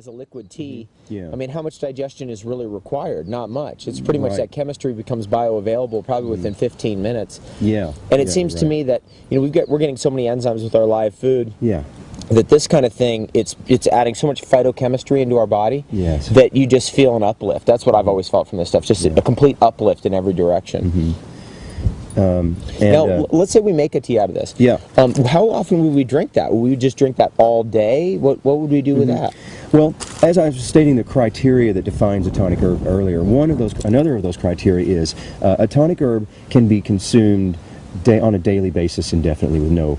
as a liquid tea, Yeah. I mean, how much digestion is really required? Not much. It's pretty much Right. that chemistry becomes bioavailable probably within 15 minutes. Yeah. And it Yeah, seems to right. me that, you know, we're getting so many enzymes with our live food. Yeah. That this kind of thing, it's adding so much phytochemistry into our body Yes. that you just feel an uplift. That's what I've always felt from this stuff, just a complete uplift in every direction. Now, let's say we make a tea out of this. Yeah. How often would we drink that? Would we just drink that all day? What would we do with that? Well, as I was stating the criteria that defines a tonic herb earlier, another of those criteria is a tonic herb can be consumed on a daily basis indefinitely with no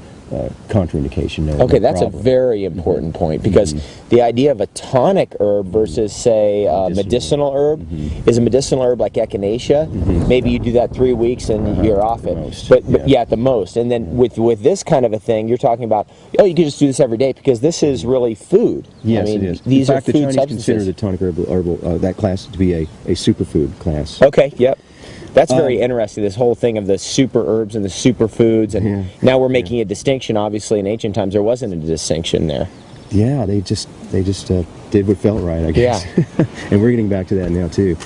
contraindication. Okay, no that's a problem. very important point, because the idea of a tonic herb versus, say, medicinal herb is a medicinal herb like echinacea. Maybe you do that 3 weeks and you're off it. But yeah, at the most. And then with this kind of a thing, you're talking about, oh, you can just do this every day, because this is really food. Yes, I mean, it is. These In fact, are food the Chinese substances. consider the tonic herbal that class to be a superfood class. Okay, yep. That's very interesting, this whole thing of the super herbs and the superfoods, and now we're making a distinction. Obviously, in ancient times, there wasn't a distinction there. Yeah, they just did what felt right, I guess. Yeah. And we're getting back to that now too.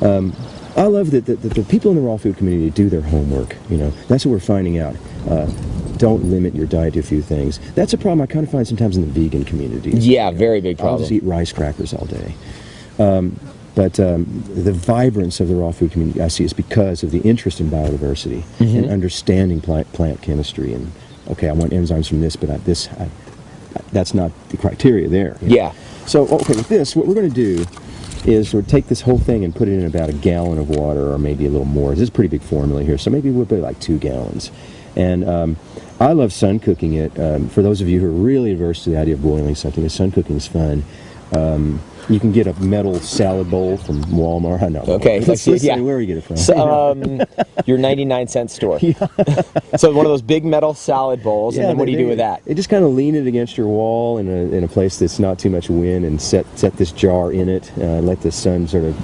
I love that the people in the raw food community do their homework. You know, that's what we're finding out. Don't limit your diet to a few things. That's a problem I kind of find sometimes in the vegan community. Yeah, very big problem. I'll just eat rice crackers all day. But the vibrance of the raw food community I see is because of the interest in biodiversity and understanding plant chemistry. And okay, I want enzymes from this, but that's not the criteria there. You know? Yeah. So okay, with this, what we're going to do is we'll take this whole thing and put it in about a gallon of water, or maybe a little more. This is a pretty big formula here, so maybe we'll put like 2 gallons. And I love sun cooking it. For those of you who are really averse to the idea of boiling something, sun cooking is fun. You can get a metal salad bowl from Walmart. I know. Okay. Let's say, where you get it from? So, your 99-cent store. Yeah. So one of those big metal salad bowls, and then what do you do with that? You just kind of lean it against your wall in a place that's not too much wind, and set this jar in it. Let the sun sort of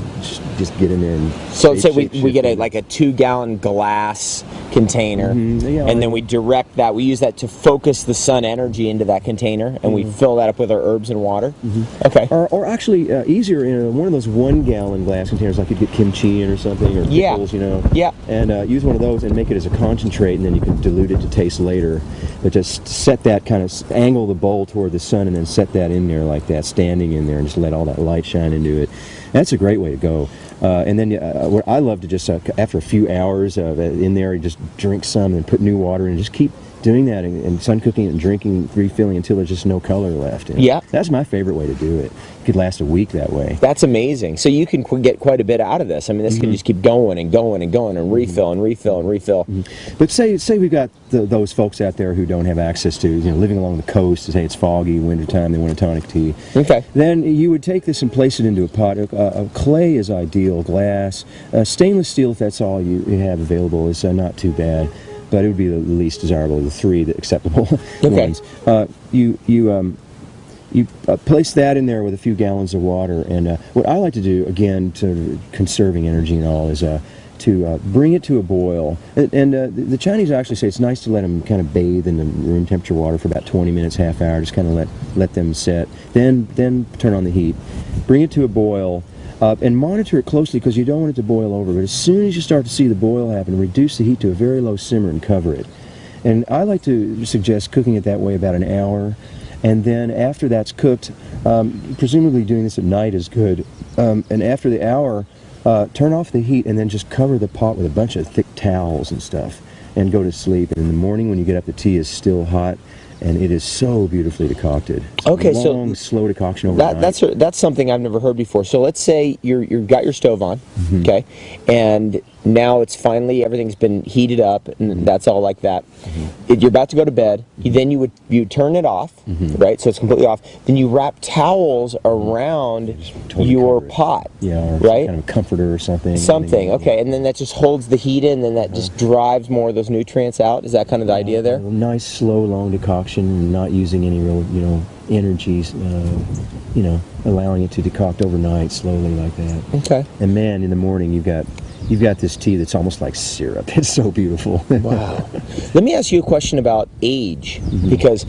just get in there. And so say we get like a 2-gallon glass container, and then we direct that. We use that to focus the sun energy into that container, and we fill that up with our herbs and water. Okay. Or actually easier in one of those 1-gallon glass containers, like you'd get kimchi in or something, or pickles, you know. Yeah. And use one of those and make it as a concentrate, and then you can dilute it to taste later. But just set that kind of, angle the bowl toward the sun, and then set that in there like that, standing in there, and just let all that light shine into it. That's a great way to go. And then what I love to just, after a few hours in there, you just drink some and put new water in, and just keep doing that and sun cooking it and drinking, refilling until there's just no color left. You know? Yeah. That's my favorite way to do it. It could last a week that way. That's amazing. So you can get quite a bit out of this. I mean, this can just keep going and going and going and refill and refill and refill. But say we've got those folks out there who don't have access to, living along the coast, say it's foggy, wintertime, they want a tonic tea. Okay. Then you would take this and place it into a pot. Clay is ideal, glass. Stainless steel, if that's all you have available, is not too bad. But it would be the least desirable of the 3 acceptable ones. You place that in there with a few gallons of water, and what I like to do, again, to conserving energy and all, is to bring it to a boil. And the Chinese actually say it's nice to let them kind of bathe in the room temperature water for about 20 minutes, half hour, just kind of let them set. Then turn on the heat. Bring it to a boil. And monitor it closely, because you don't want it to boil over. But as soon as you start to see the boil happen, reduce the heat to a very low simmer and cover it. And I like to suggest cooking it that way about an hour. And then after that's cooked, presumably doing this at night is good. And after the hour, turn off the heat and then just cover the pot with a bunch of thick towels and stuff and go to sleep. And in the morning when you get up, the tea is still hot. And it is so beautifully decocted. It's okay, long, slow decoction overnight. That's something I've never heard before. So let's say you've got your stove on, okay, and now it's finally, everything's been heated up, and that's all like that. You're about to go to bed. Then you turn it off, right? So it's completely off. Then you wrap towels around your pot, or right? Kind of a comforter or something. Okay, and then that just holds the heat in, and then that just drives more of those nutrients out. Is that kind of the idea there? Nice, slow, long decoction, not using any real, energies, allowing it to decoct overnight slowly like that. Okay. And man, in the morning you've got this tea that's almost like syrup. It's so beautiful. Wow. Let me ask you a question about age, because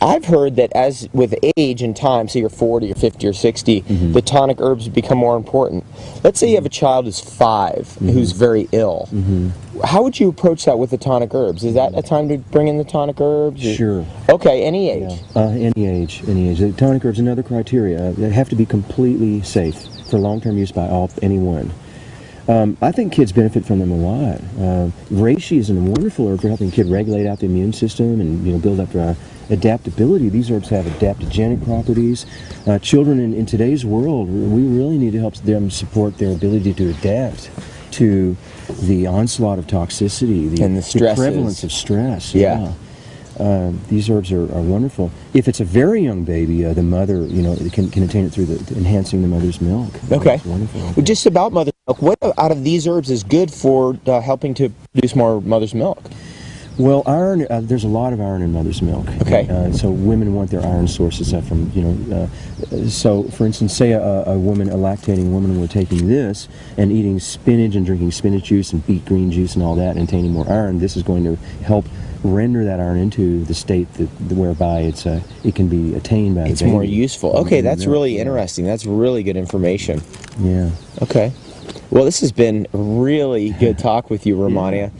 I've heard that as with age and time, say you're 40 or 50 or 60, the tonic herbs become more important. Let's say you have a child who's 5 who's very ill. How would you approach that with the tonic herbs? Is that a time to bring in the tonic herbs? Sure. Okay, any age? Yeah. Any age. The tonic herbs, another criteria. They have to be completely safe for long-term use by anyone. I think kids benefit from them a lot. Reishi is a wonderful herb for helping a kid regulate out the immune system and build up adaptability. These herbs have adaptogenic properties. Children in today's world, we really need to help them support their ability to adapt to the onslaught of toxicity, and the prevalence of stress. Yeah. These herbs are wonderful. If it's a very young baby, the mother, can attain it through enhancing the mother's milk. Okay. That's wonderful. Well, just about mother's milk, what out of these herbs is good for helping to produce more mother's milk? Well, iron. There's a lot of iron in mother's milk. Okay. So women want their iron sources from, So, for instance, say a lactating woman were taking this and eating spinach and drinking spinach juice and beet green juice and all that, and attaining more iron. This is going to help render that iron into the state whereby it can be attained by the baby. It's more useful. Okay, that's really interesting. That's really good information. Yeah. Okay. Well, this has been a really good talk with you, Rehmannia.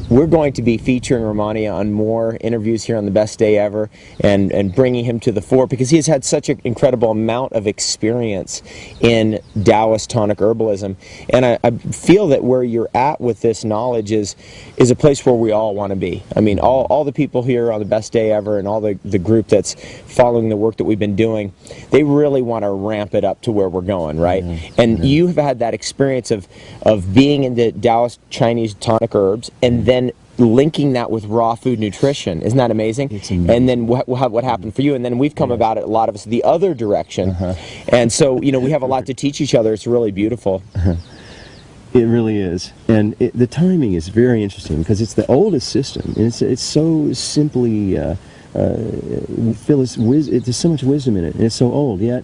We're going to be featuring Rehmannia on more interviews here on The Best Day Ever and bringing him to the fore because he has had such an incredible amount of experience in Taoist tonic herbalism. And I feel that where you're at with this knowledge is a place where we all want to be. I mean, all the people here on The Best Day Ever and all the group that's following the work that we've been doing, they really want to ramp it up to where we're going, right? And you have had that experience of being into Taoist Chinese tonic herbs and then linking that with raw food nutrition. Isn't that amazing? It's amazing. And then what happened for you? And then we've come about it, a lot of us, the other direction. And so, we have a lot to teach each other. It's really beautiful. It really is. And the timing is very interesting because it's the oldest system. And it's so simply, there's so much wisdom in it. And it's so old, yet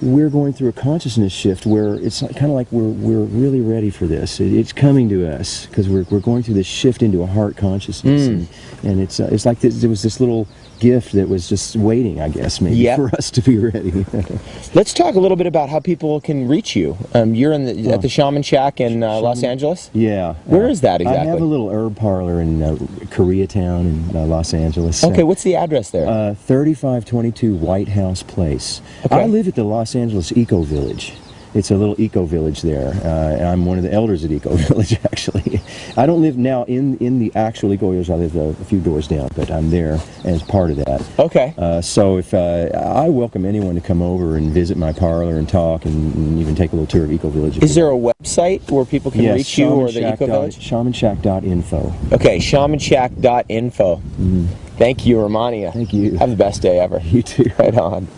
we're going through a consciousness shift where it's kind of like we're really ready for this. It's coming to us because we're going through this shift into a heart consciousness, and it's like there was this little gift that was just waiting, I guess, maybe for us to be ready. Let's talk a little bit about how people can reach you. You're at the Shaman Shack in Los Angeles? Yeah. Where is that exactly? I have a little herb parlor in Koreatown in Los Angeles. Okay, what's the address there? 3522 White House Place. Okay. I live at the Los Angeles Eco Village. It's a little eco village there. And I'm one of the elders at Eco Village, actually. I don't live now in the actual eco village. I live a few doors down, but I'm there as part of that. Okay. So if I welcome anyone to come over and visit my parlor and talk and even take a little tour of Eco Village. Is there a website where people can reach you or the Eco Village? Shamanshack.info. Okay, shamanshack.info. Thank you, Rehmannia. Thank you. Have the best day ever. You too. Right on.